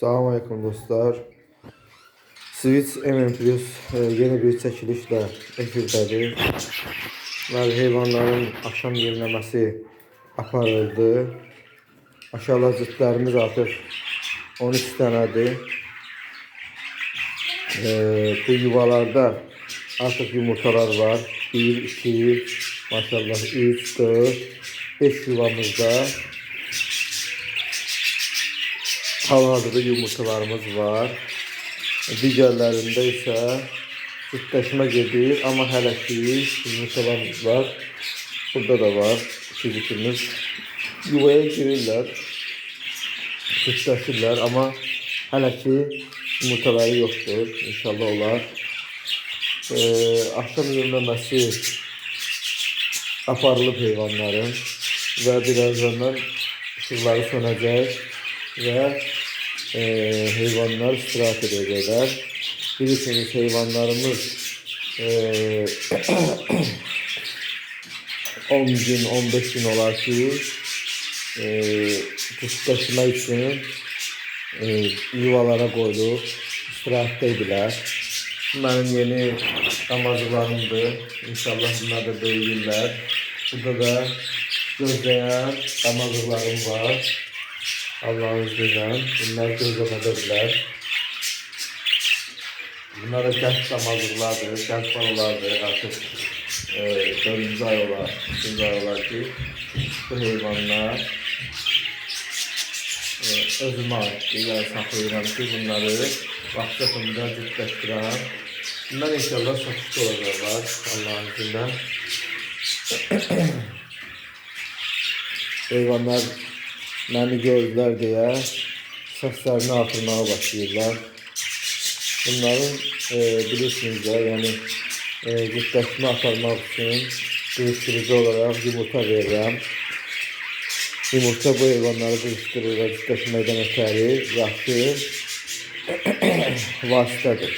Selamünaleyküm dostlar. Switch MM Plus yeni bir çəkilişlə efirdədir. Deməli, heyvanların axşam yemləməsi aparıldı. Aşağıda cütlərimiz artıq 13 dənədir. Bu yuvalarda artıq yumurtalar var. 1, 2, maşallah 3, 4, 5 yuvamızda hal-hazırda yumurtalarımız var. Digərlərində isə sütləşmə gedir, amma hələ ki yumurtalarımız var. Burada da var. Çocuklarımız yuvaya girirlər, sütləşirlər, amma hələ ki yumurtaları yoxdur. İnşallah olar. Akşam yemləməsi aparılıb heyvanların və birazdan ışıqları sönəcək və heyvanlar istirahat edəcəklər. Bilirsiniz, heyvanlarımız 10 gün, 15 gün olar ki sütləşmək üçün yuvalara qoyulub istirahatda idilər. Mənim yeni damazlarımdır. İnşallah bunlar da böyüyürlər. Burada da gözləyən damazlarım var. Allah'ın izniyle bunlar gözlemedirler. Bunlar da genç damazlıklardır, genç balalardır. Artık 4. ay olar, 3. ay olar ki bu heyvanlar özüme aittir. Yani saklayıram ki bunları vaxtında cütləşdirəm. Bunlar inşallah satışda olacaqlar Allah'ın izniyle. Heyvanlar məni gördülər deyə səslərini artırmağa başlayırlar. Bunların bilirsiniz də, yəni cütləşmə aparmaq üçün qırışdırıcı olaraq yumurta verirəm. Yumurta bu heyvanları qırışdırır və cütləşməkdən ötəri yaxşı vasitədir.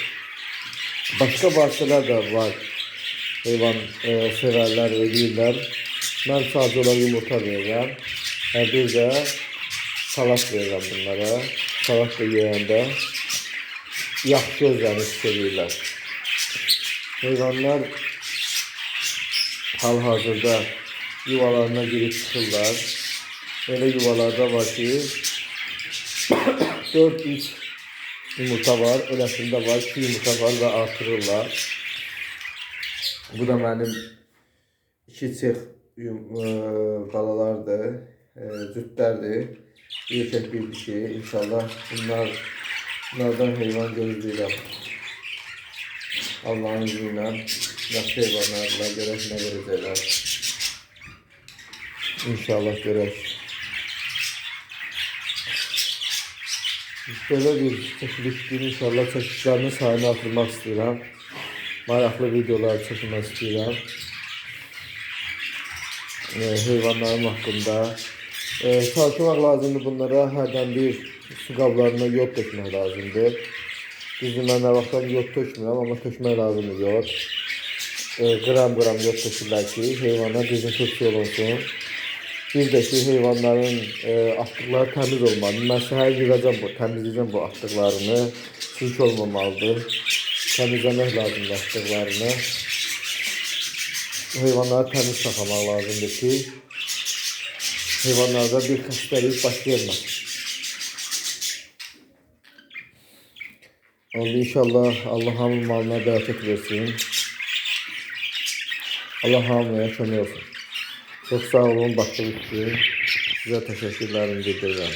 Başqa vasitələr də var. Heyvan sevərlər, edirlər. Mən sadəcə olaraq yumurta verirəm. Bir de salat verirəm bunlara. Salat da yeyəndə yaxşı özlərini hiss edirlər. Heyvanlar hal-hazırda yuvalarına girib çıxırlar. Elə yuvalarda var ki 4-3 yumurta var, eləsində var 2 yumurta var və artırırlar. Bu da mənim 2 çex balalardır. Cütlərdir. Bir erkek bir dişi. İnşallah bunlardan heyvan gözləyirəm. Allah'ın izniyle yaxşı heyvanlarla görək nə verəcəklər. İnşallah görək. Böyle bir çəkilişdir. İnşallah çəkilişlərin sayını artırmaq istəyirəm. Maraqlı videolar çəkmək istəyirəm. Heyvanlarım haqqında çalışmaq lazımdır bunlara. Hərdən bir su qablarına yod tökmək lazımdır. Düzdür, mən nə vaxtdan yod tökmürəm, amma tökmək lazımdır yod. Qram yod tökürlər ki, heyvanlar dezinfeksiya olunsun. Bir də ki, heyvanların atdıqları təmiz olmalıdır. Mən səhər yığacam, təmizləyəcəm bu atdıqlarını. Sink olmamalıdır. Təmizləmək lazımdır atdıqlarını. Heyvanları təmiz saxlamaq lazımdır ki, heyvanlarda bir xəstəlik baş verməsin. İnşallah Allah hamının malına bərəkət versin. Allah hamıya kömək olsun. Çox sağ olun, baxdığınız üçün sizə təşəkkürlərimi bildirirəm.